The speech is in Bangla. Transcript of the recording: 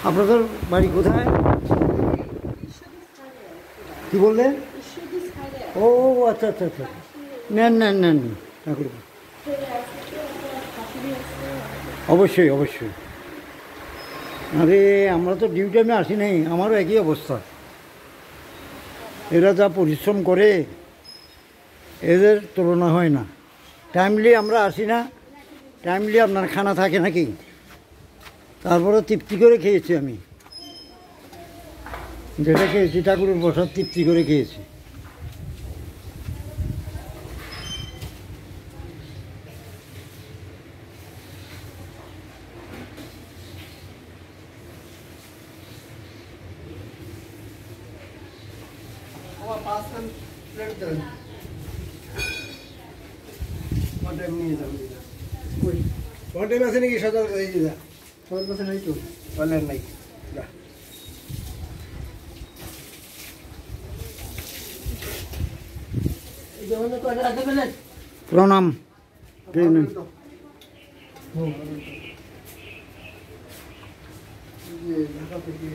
আপনাদের বাড়ি কোথায়? কি বললেন? ও আচ্ছা আচ্ছা আচ্ছা, নেন নেন নেন ঠাকুর, অবশ্যই অবশ্যই। আরে আমরা তো ডিউটি টাইমে আসি নাই, আমারও একই অবস্থা। এরা যা পরিশ্রম করে এদের তুলনা হয় না। টাইমলি আমরা আসি না, টাইমলি আপনার খানা থাকে নাকি? তারপরে তৃপ্তি করে খেয়েছি আমি, যেটা খেয়েছি ঠাকুরের প্রসাদ তৃপ্তি করে খেয়েছি। টাইম আছে নাকি? সকাল সকাল নাই তো, বলেন নাই। প্রণাম। ঢাকা থেকে